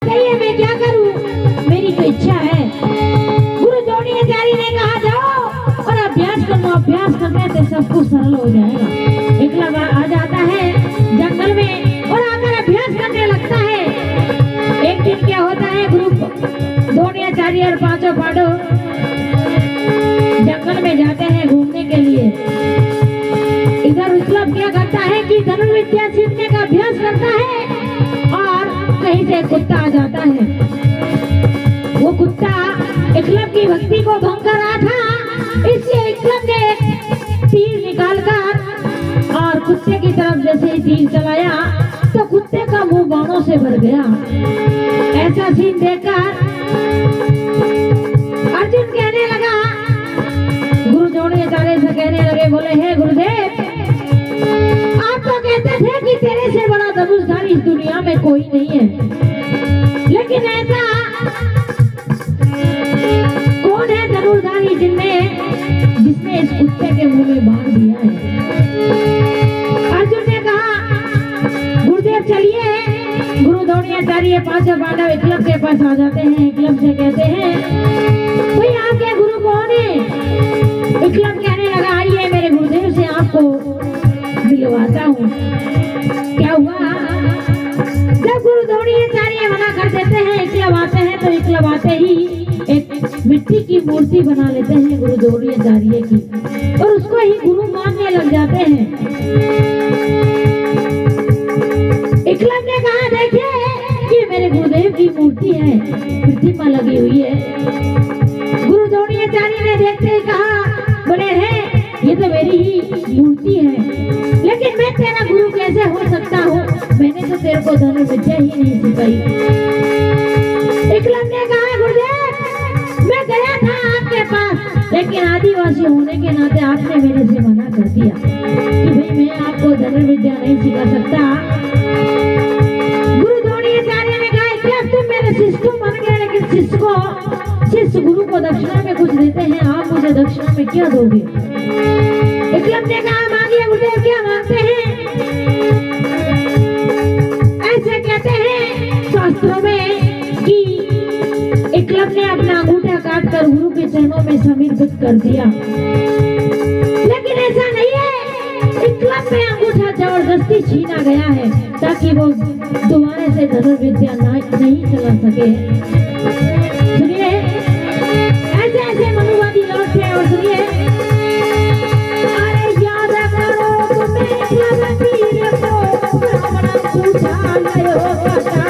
कहिए मैं क्या करूं, मेरी तो इच्छा है। गुरु द्रोणाचार्य ने कहा जाओ और अभ्यास कर लो, अभ्यास करने से सब कुछ सरल हो जाएगा। एकलव्य आ जाता है जंगल में और आकर अभ्यास करने लगता है। एक दिन क्या होता है, गुरु द्रोणाचार्य और पांचों पांडव जंगल में जाते हैं घूमने के लिए। इधर एकलव्य क्या करता है कि धनुर्विद्या सीखने का अभ्यास करता है और कहीं से कुत्ता आ जाता है। वो कुत्ता एकलव्य की भक्ति को भंग कर रहा था, इसलिए एकलव्य ने तीर निकालकर और कुत्ते की तरफ जैसे ही तीर चलाया तो कुत्ते का मुंह बाणों से भर गया। ऐसा सीन देखकर अर्जुन कहने लगा, गुरु द्रोणाचार्य से कहने लगे, बोले हे गुरुदेव, आप तो कहते थे कि तेरे से बड़ा धनुषधारी इस दुनिया में कोई नहीं है, लेकिन ऐसा कौन है धनुषधारी जिसने इस कुत्ते के मुंह में बांध दिया है? अर्जुन ने कहा, गुरुदेव चलिए। गुरु द्रोणाचार्य पांचों पांडव एकलव्य के पास आ जाते हैं। एकलव्य से कहते हैं, भाई आपके गुरु कौन है? एकलव्य कहने लगा, आइए मेरे गुरुदेव से आपको मिलवाता हूँ। क्या हुआ, जब गुरु द्रोणाचार्य मना कर देते हैं, एकलव्य आते हैं, तो एकलव्य आते ही एक मिट्टी की मूर्ति बना लेते हैं गुरु द्रोणाचार्य की और उसको ही गुरु मानने लग जाते हैं। एकलव्य ने कहा, देखिए ये मेरे गुरुदेव की मूर्ति है, प्रतिमा लगी हुई है। गुरु द्रोणाचार्य ने देखते ही कहा, बोले है ये तो मेरी ही मूर्ति है, लेकिन मैं तेरा गुरु कैसे हो सकता हूँ? मैंने तो तेरे को धनुर्विद्या ही नहीं सिखाई। एकलव्य ने कहा, गुरुदेव मैं गया था आपके पास, लेकिन आदिवासी होने के नाते आपने मेरे से मना कर दिया कि भाई मैं आपको धनुर्विद्या नहीं सिखा सकता। गुरु द्रोणाचार्य ने कहा, क्या तुम मेरे शिष्य को मान गए, लेकिन शिष्य गुरु को दक्षिणा में कुछ देते हैं, आप मुझे दक्षिणा में क्या दोगे? एकलव्य ने कहा, मांगिए गुरुदेव, क्या मांगते हैं? ऐसे कहते हैं शास्त्रों में कि एकलव्य ने अपना अंगूठा काटकर गुरु के चरणों में समर्पित कर दिया, लेकिन ऐसा नहीं है। एकलव्य में अंगूठा जबरदस्ती छीना गया है ताकि वो दोबारा से धनुर्विद्या नहीं चला सके। सुनिए, ऐसे ऐसे मनुवादी लोग थे। और सुनिए, अरे याद करो तुम्हें एकलव्य वीर को ब्राह्मण पूछा लयो कथा।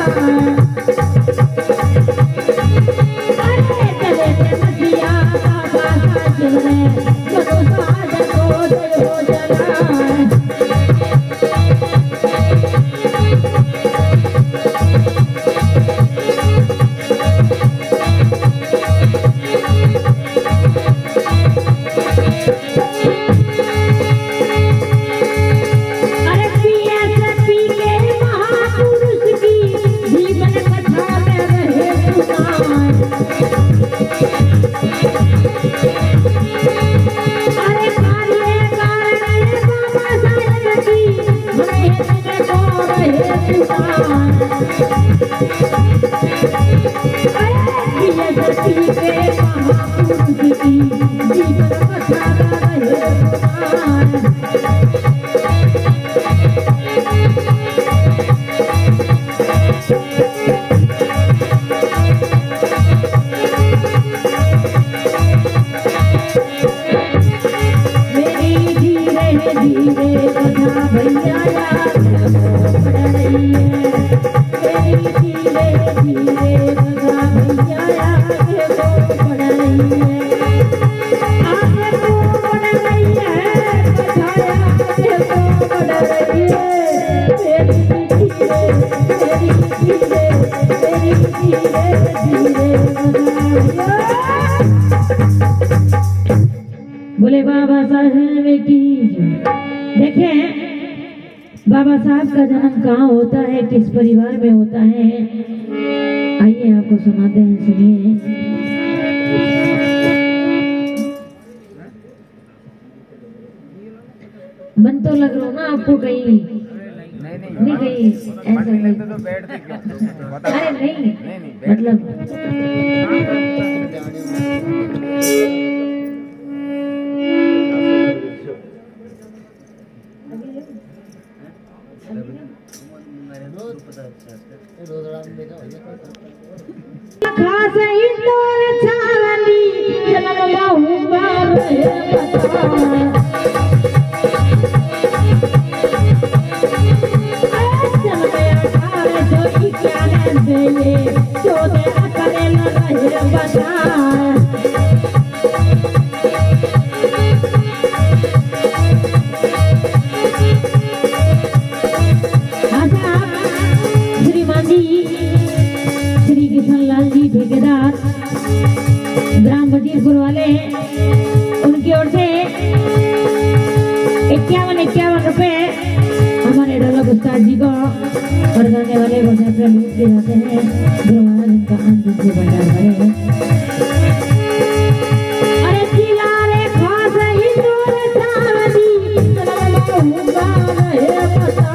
बोले बाबा साहेब की। देखें बाबा साहब का जन्म कहाँ होता है, किस परिवार में होता है, आइए आपको सुनाते हैं, सुनिए। मन तो लग रहा ना आपको कहीं? नहीं कहीं ऐसा नहीं तो बैठते क्यों? अरे नहीं नहीं मतलब खास इंदौर चावली जन्म बहुबार ठेकेदार ग्राम वजीरपुर वाले उनकी ओर से 51 रुपए हमारे ढोलक उस्ताद जी को और गाने वाले को सेपरेट दिए जाते हैं। गुरु महाराज इनका अंत से भंडार भरे। अरे जिला रे खास हिंदोर चांदी चलो हुआ है बताया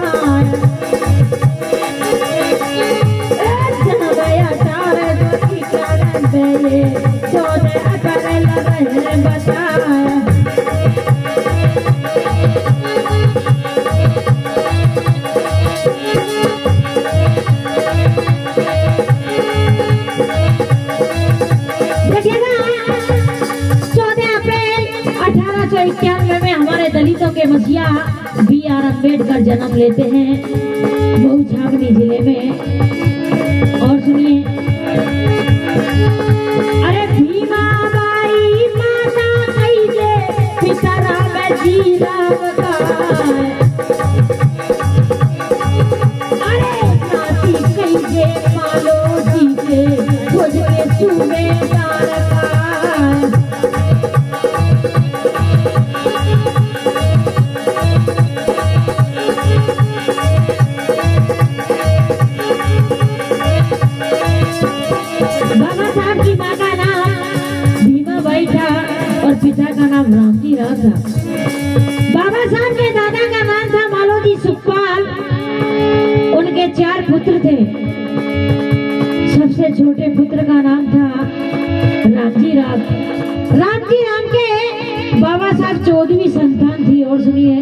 में हमारे दलितों के मसीहा B.R. अम्बेडकर जन्म लेते हैं मऊ छावनी जिले में। और सुनिए, अरे भीमा बाई माता कैसे पिता राम जी राम का, अरे नाती कैसे मालो जी के खोज के सूबेदार का। पिता का नाम रामजी राव था। बाबा साहब के दादा का नाम था मालोजी सुखपाल। उनके 4 पुत्र थे। सबसे छोटे पुत्र का नाम था रामजी राव। रामजी राव के बाबा साहब 14वीं संतान थी। और सुनिए,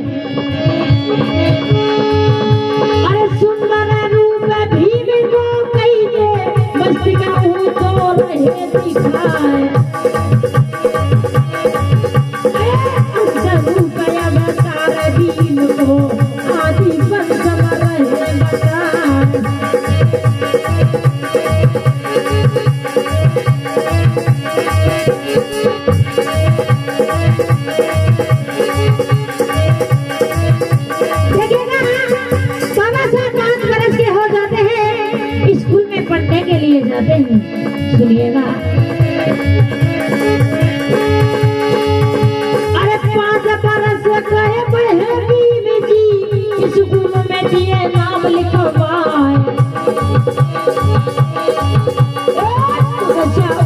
अरे सुंदर रूप भीम को कहिए मस्तिका तो रहे दिखाए। सुनिएगा, अरे 5 बरस गए बहनी जी स्कूल में दिए नाम लिखवाए।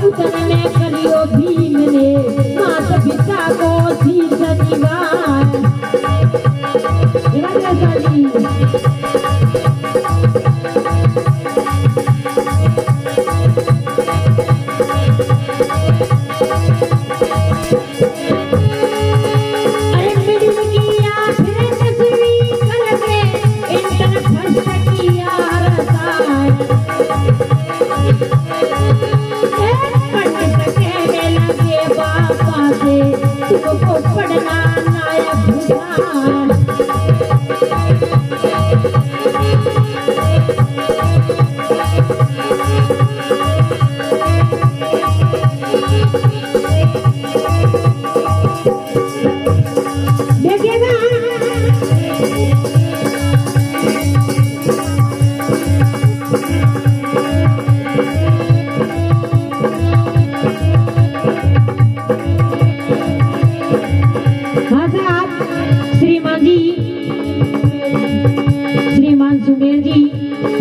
उतने करियो भीम ने माता पिता को शीश निवाए।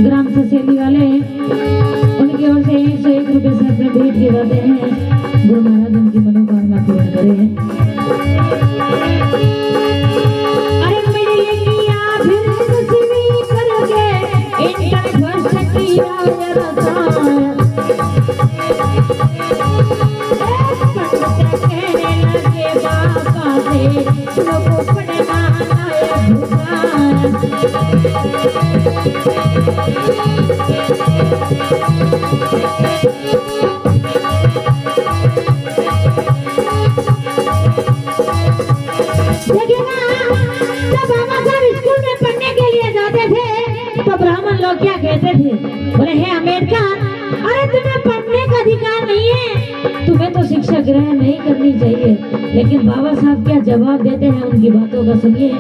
ग्राम ससेली वाले उनकी ओर से 101 रुपए से अपने भेंट किए जाते हैं। गुरु महाराज उनकी मनोकामना पूर्ण करें। अरे मेरे लिया फिर कुछ भी करोगे कहने लगे बाबा से लोगों पढ़ना ब्राह्मण लोग क्या कहते थे, बोले हे अम्बेडकर, अरे तुम्हें पढ़ने का अधिकार नहीं है, तुम्हें तो शिक्षा ग्रहण नहीं करनी चाहिए। लेकिन बाबा साहब क्या जवाब देते हैं, उनकी बातों का सुनिए।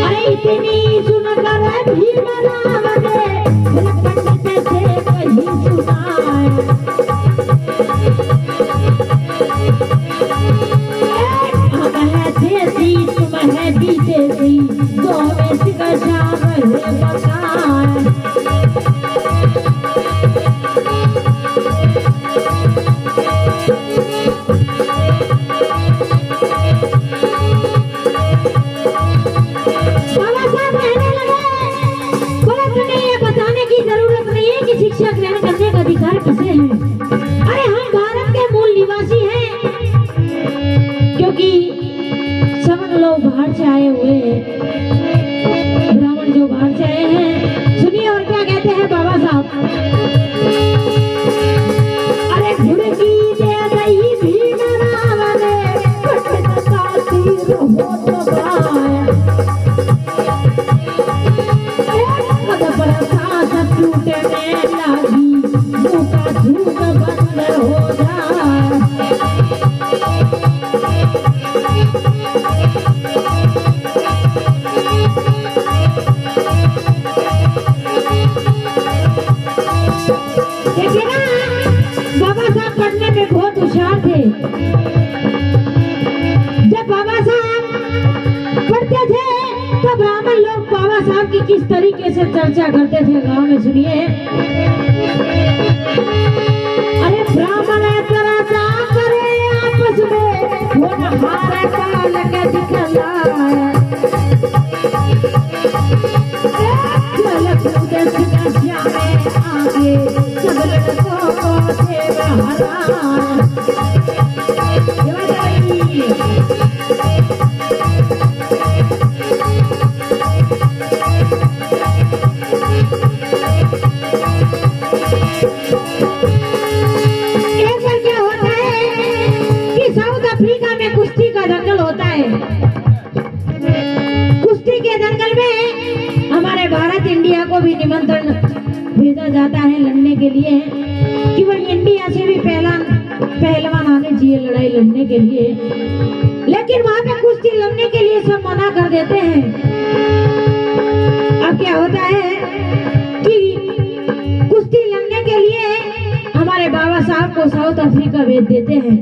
अरे इतनी सुनकर भीमराव ने पंडित से कहीं सुना, हम है देसी तुम है विदेशी, दो में सिकल जा रहे मकान। बाबा साहब कहने लगे, बोला तुम्हें ये बताने की जरूरत नहीं है कि शिक्षा ग्रहण करने का अधिकार किसे है। अरे हम भारत के मूल निवासी हैं, क्योंकि सब लोग बाहर से आए हुए हैं, ब्राह्मण जो बाहर से आए हैं। सुनिए और क्या कहते हैं बाबा साहब। अरे घुड़की दे गई भीमराव ने, कटत का तीर हो दबाया, पद पर सांस टूटने लगी, मुंह का झूठ बंद हो जाए। देखिए ना, बाबा साहब पढ़ने में बहुत होशियार थे। जब बाबा साहब पढ़ते थे तो ब्राह्मण लोग बाबा साहब की किस तरीके से चर्चा करते थे गांव में, सुनिए। अरे ब्राह्मण चर्चा करे आपस में, वो नहारे काल के दिखलाए, आगे सब लड़कों को देव हराए। एक बार क्या होता है कि साउथ अफ्रीका में कुश्ती का दंगल होता है। कुश्ती के दंगल में हमारे भारत इंडिया को भी निमंत्रण भेजा जाता है लड़ने के लिए, कि वह इंडिया से भी पहलवान आने चाहिए लड़ाई लड़ने के लिए। लेकिन वहां पे कुश्ती लड़ने के लिए सब मना कर देते हैं। अब क्या होता है कि कुश्ती लड़ने के लिए हमारे बाबा साहब को साउथ अफ्रीका भेज देते हैं।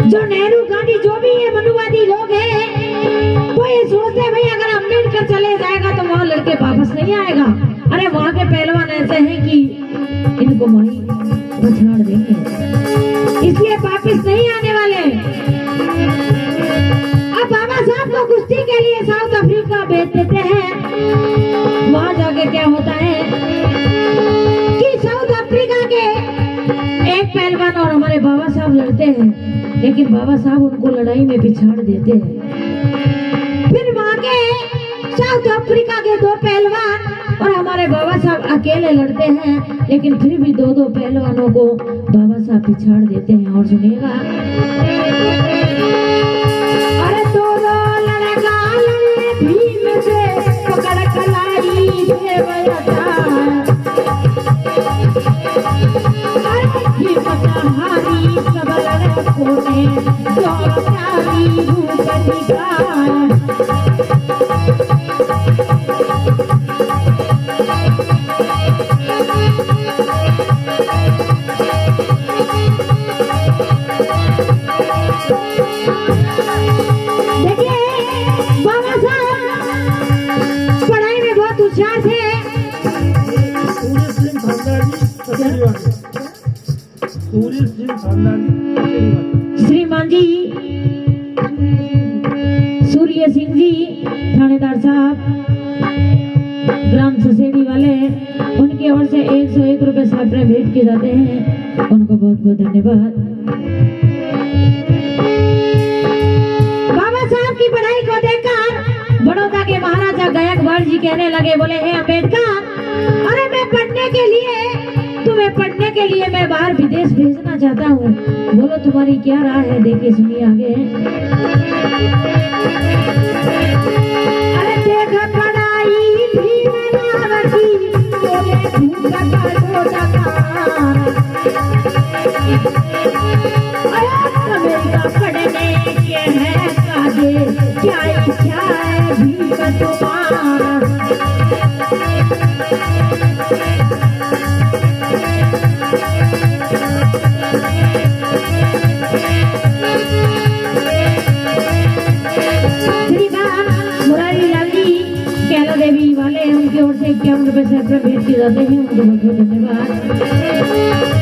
जो नेहरू गांधी जो भी ये मनुवादी लोग हैं, वो ये सोचते हैं भाई अगर अम्बेडकर चले जाएगा तो वहाँ लड़के वापस नहीं आएगा। अरे वहाँ के पहलवान ऐसे हैं कि इनको वहीं पछाड़ देंगे, इसलिए वापस नहीं आने वाले। अब बाबा साहब को कुश्ती के लिए साउथ अफ्रीका भेज देते हैं। वहाँ जाके क्या होता है कि साउथ अफ्रीका के एक पहलवान और हमारे बाबा साहब लड़ते हैं, लेकिन बाबा साहब उनको लड़ाई में पिछाड़ देते हैं। फिर वहाँ के साउथ अफ्रीका के दो पहलवान और हमारे बाबा साहब अकेले लड़ते हैं, लेकिन फिर भी दो पहलवानों को बाबा साहब पिछाड़ देते हैं। और सुनिएगा, अरे दोनों लड़का लड़े भीम से, पकड़ कलाई हारी सब लड़कों ने जो प्यारी रूप दिखाया। श्रीमान जी सूर्य सिंह जी थानेदार साहब ग्राम ससेड़ी वाले उनकी ओर से 101 रुपए साहब भेंट किए जाते हैं। उनको बहुत बहुत धन्यवाद। बाबा साहब की पढ़ाई को देखकर बड़ौदा के महाराजा गायकवाड़ जी कहने लगे, बोले हे अम्बेडकर, अरे मैं पढ़ने के लिए, तुम्हें पढ़ने के लिए मैं बाहर विदेश भेजना चाहता हूँ, बोलो तुम्हारी क्या राय है। देखिए सुनिए आगे। अरे देख पढ़ाई भी मेरा रखी, बोले भूखा का डोडा अमेरिका पढ़ने के है काजे, क्या इच्छा है भी तुम्हारा। देवी वाले उनकी ओर से 51 रुपए से भेंट किए जाते हैं। उनको बहुत बहुत धन्यवाद।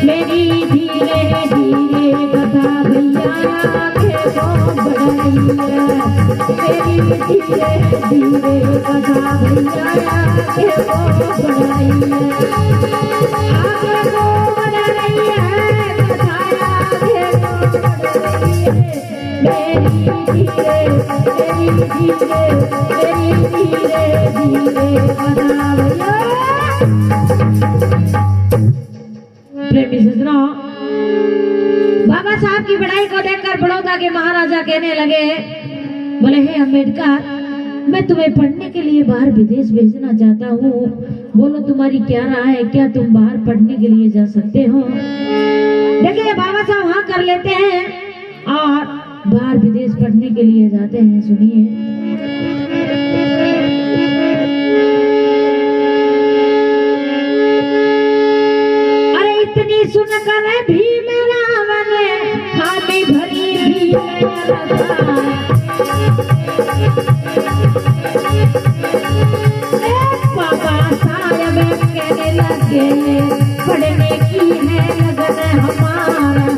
मेरी धीरे धीरे कथा भैया को बढ़ाई है, मेरी धीरे धीरे कथा भैया को बढ़ाई है, आगे को बढ़ रही है कथा आगे को बढ़ रही है। मेरी धीरे धीरे प्रेमी सज्जनों, बाबा साहब की पढ़ाई को देखकर बड़ौदा के महाराजा कहने लगे, बोले हे अम्बेडकर, मैं तुम्हें पढ़ने के लिए बाहर विदेश भेजना चाहता हूँ, बोलो तुम्हारी क्या राय है, क्या तुम बाहर पढ़ने के लिए जा सकते हो। देखिए बाबा साहब हाँ कर लेते हैं और बाहर विदेश पढ़ने के लिए जाते हैं। सुनिए। अरे इतनी सुनकर भी मेरा मन खाली भरी भी बाबा साहब कहने लगे, पढ़ने की है लगन हमारा।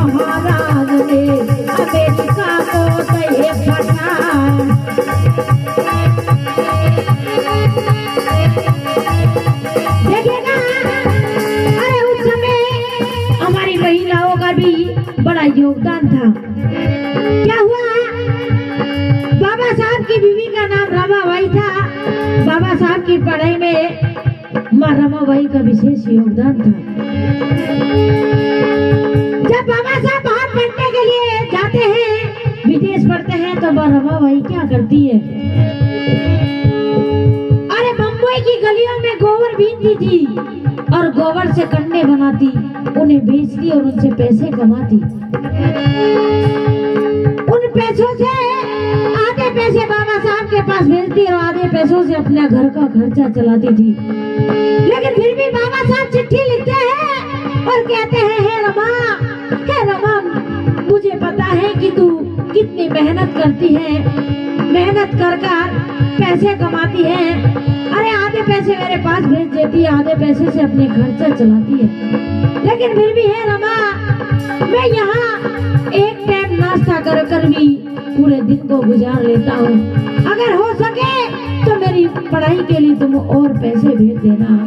महाराज ने अमेरिका को दे देखिएगा। अरे उस समय हमारी महिलाओं का भी बड़ा योगदान था। क्या हुआ, बाबा साहब की बीवी का नाम रमाबाई था। बाबा साहब की पढ़ाई में माँ रमाबाई का विशेष योगदान था। जब बाबा साहब बाहर पढ़ने के लिए जाते हैं, विदेश पढ़ते हैं, तो माँ रमाबाई क्या करती है, अरे मुंबई की गलियों में गोबर बीनती थी और गोबर से कंडे बनाती, उन्हें बेचती और उनसे पैसे कमाती। उन पैसों से आधे पैसे बाबा साहब के पास भेजती और आधे पैसों से अपने घर का खर्चा चलाती थी। लेकिन फिर भी बाबा साहब चिट्ठी लिखते हैं और कहते हैं, हे रमा, मुझे पता है कि तू कितनी मेहनत करती है, मेहनत कर पैसे कमाती है। अरे आधे पैसे मेरे पास भेज देती है, आधे पैसे से अपने खर्चा चलाती है। लेकिन फिर भी है रमा, मैं यहाँ एक टाइम नाश्ता कर भी पूरे दिन को गुजार लेता हूँ। अगर हो सके तो मेरी पढ़ाई के लिए तुम और पैसे भेज देना।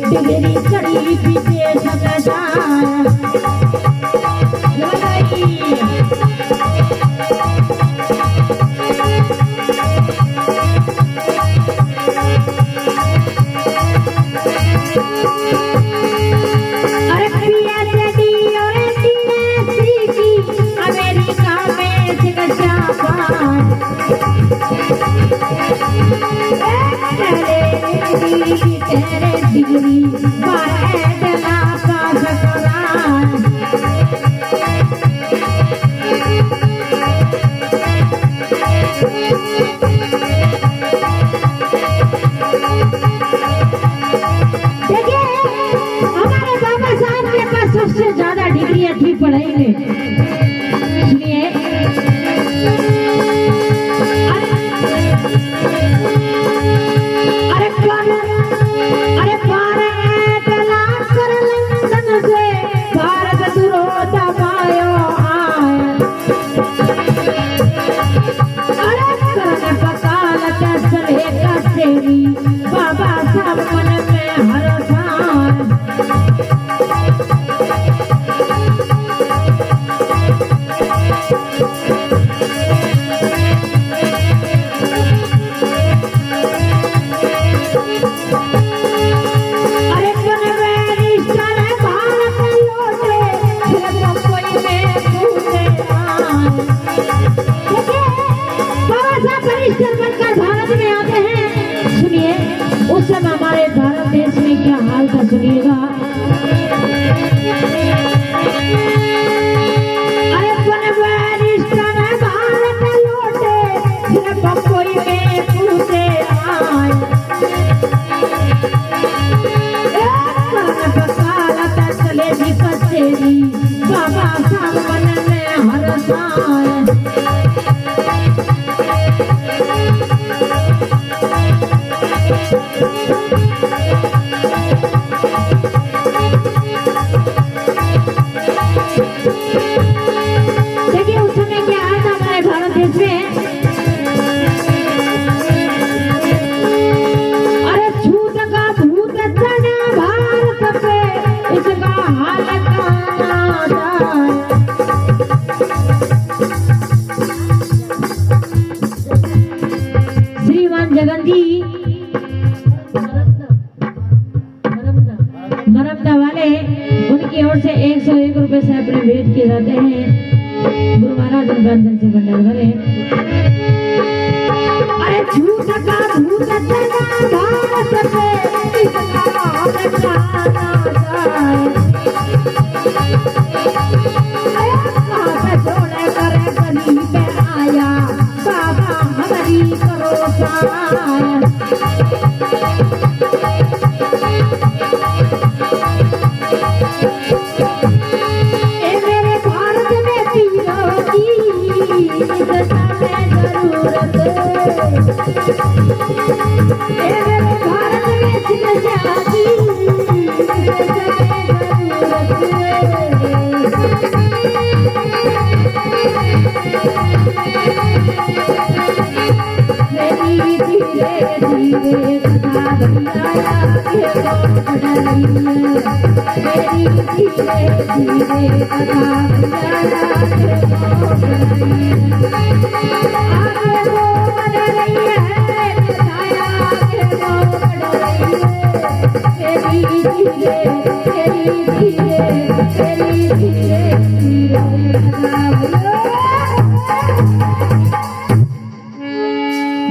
डिग्री करी पीछे तेरे डिग्री बारे डला पास करान देखिए हमारे बाबा साहब के पास सबसे ज्यादा डिग्रियां थी पढ़ाई में। सुनिए बाबा साहब मन में हर उस समय हमारे भारत देश में क्या हाल था सुनिएगा। अरे भारत लौटे सिर्फ कोई में पूछे आए चले जी कचेरी बाबा साहब मन में हर देखिए उस समय क्या हाल था हमारे भारत देश में। अरे छूत का भूत चढ़ा भारत पे इसका हाल श्रीमान जगन्दी मरमदा वाले उनकी ओर से 101 रुपए से अपने भेंट किए जाते हैं। गुरु महाराज बंदर से भंडार वाले। अरे झूठ का भूत चढ़ा भारत पे इसका जोड़े करे गली पे आया बाबा हमारी करो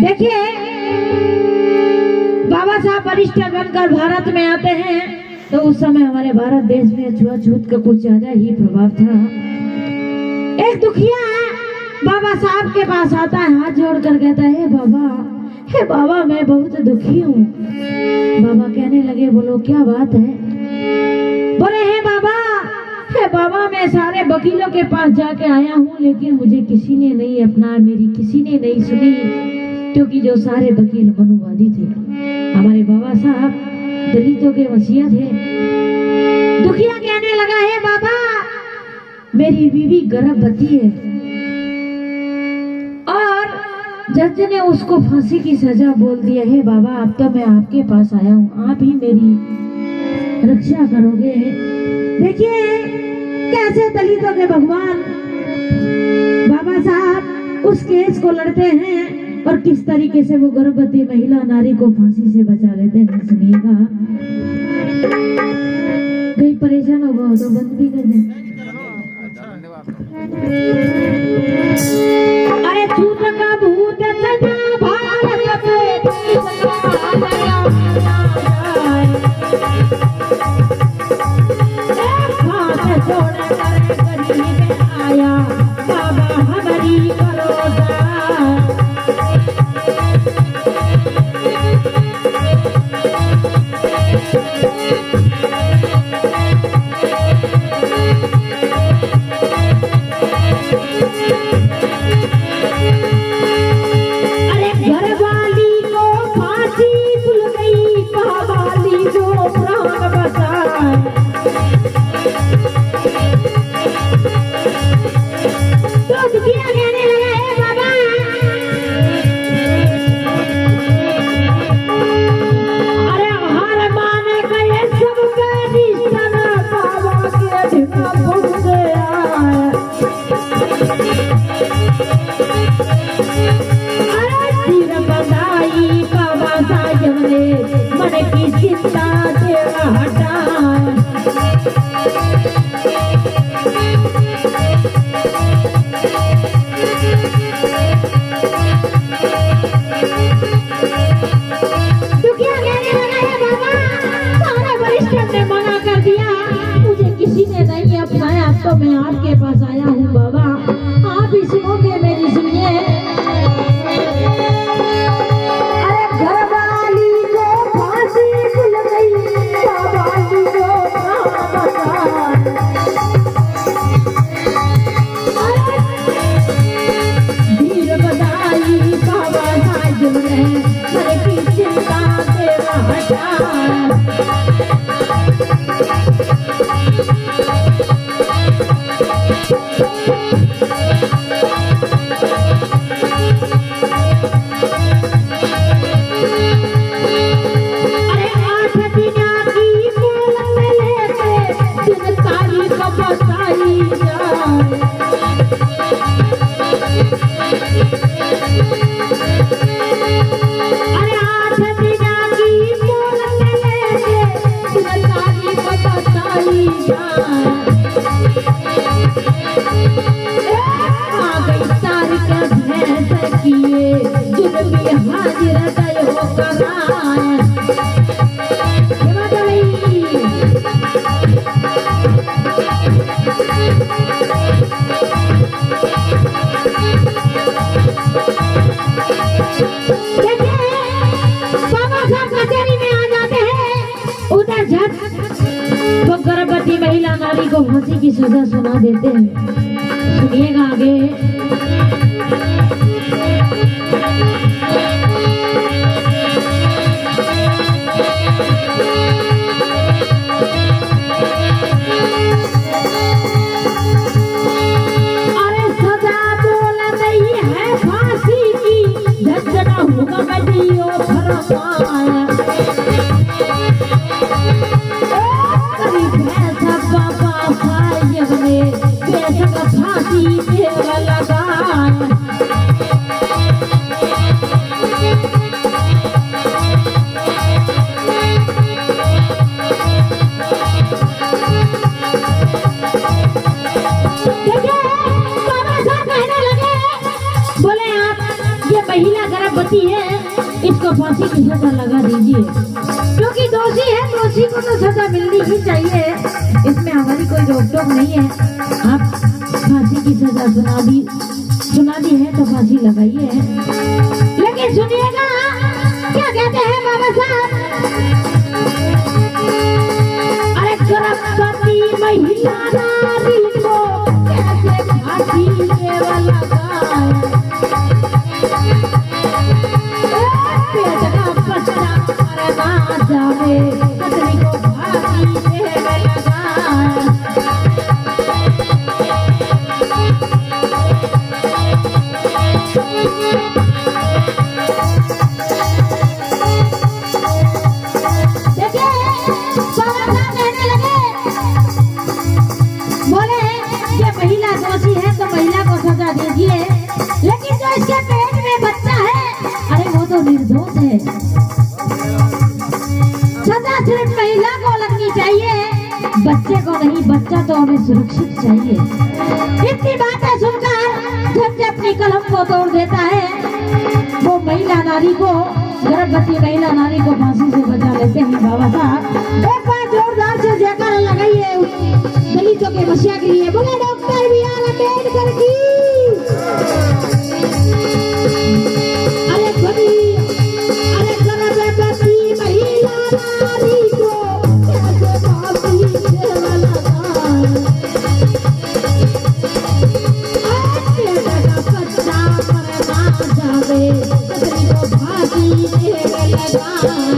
देखिए बाबा साहब वरिष्ठ बनकर भारत में आते हैं तो उस समय हमारे भारत देश में छुआछूत का कुछ ज्यादा ही प्रभाव था। एक दुखिया बाबा साहब के पास आता है, हाथ जोड़कर कहता है हे बाबा मैं बहुत दुखी हूँ। बाबा कहने लगे बोलो क्या बात है? बोले हे बाबा मैं सारे वकीलों के पास जाके आया हूँ लेकिन मुझे किसी ने नहीं अपनाया, मेरी किसी ने नहीं सुनी, क्योंकि जो सारे वकील मनुवादी थे। हमारे बाबा साहब दलितों के वसीयत थे। दुखिया कहने लगा है बाबा मेरी बीवी गर्भवती है और जज ने उसको फांसी की सजा बोल दिया है। बाबा अब तो मैं आपके पास आया हूँ, आप ही मेरी रक्षा करोगे। देखिए कैसे दलितों के भगवान बाबा साहब उस केस को लड़ते हैं और किस तरीके से वो गर्भवती महिला नारी को फांसी से बचा लेते हैं। सुनिएगा, कहीं परेशान हो गए तो बंद भी कर दें। अरे छूत का भूत घर की चिंता तेरा हटा। अरे 8 दिना की मोल में लेके दिन तारीख बताई जाए। अरे 8 दिना की मोल में लेके दिन तारीख बताई जाए। आ गई तारीख भैंस किए जुल्मी हाजिर दयो कराए। तो गर्भवती महिला नारी को फांसी की सजा सुना देते हैं। सुनिएगा आगे। अरे सजा बोल नहीं है फांसी की, झंझना होगा बदियो फरमाया। फांसी देवा लगाया। बोले आप ये महिला गर्भवती है, इसको फांसी की सजा लगा दीजिए, क्योंकि दोषी है, दोषी को तो सजा मिलनी ही चाहिए, इसमें हमारी कोई रोक टोक नहीं है। आप फांसी की सजा सुना दी है तो फांसी लगाइए। लेकिन सुनिएगा क्या कहते हैं बाबा साहब। अरे गर्भवती महिला नारी को कैसे फांसी देवा लगाया। पेट का बच्चा मर ना जावे, कतरी को फांसी देवा लगाया। दीजिए, लेकिन जो इसके पेट में बच्चा है, अरे वो तो निर्दोष है। सजा सिर्फ महिला को लगनी चाहिए, बच्चे को नहीं। बच्चा तो हमें सुरक्षित चाहिए। इतनी बातें सुनकर जज अपनी कलम को तोड़ देता है। वो महिला नारी को, गर्भवती महिला नारी को फांसी से बचा लेते हैं बाबा साहब। एक बार जोरदार से जयकारा लगाइए दलितों के बसिया के लिए। बोले डॉक्टर BR अम्बेडकर की। अरे गर्भवती महिला नारी को कैसे फांसी देवा लगाया। पेट का बच्चा मर ना जावे, कतरी को फांसी देवा लगाया।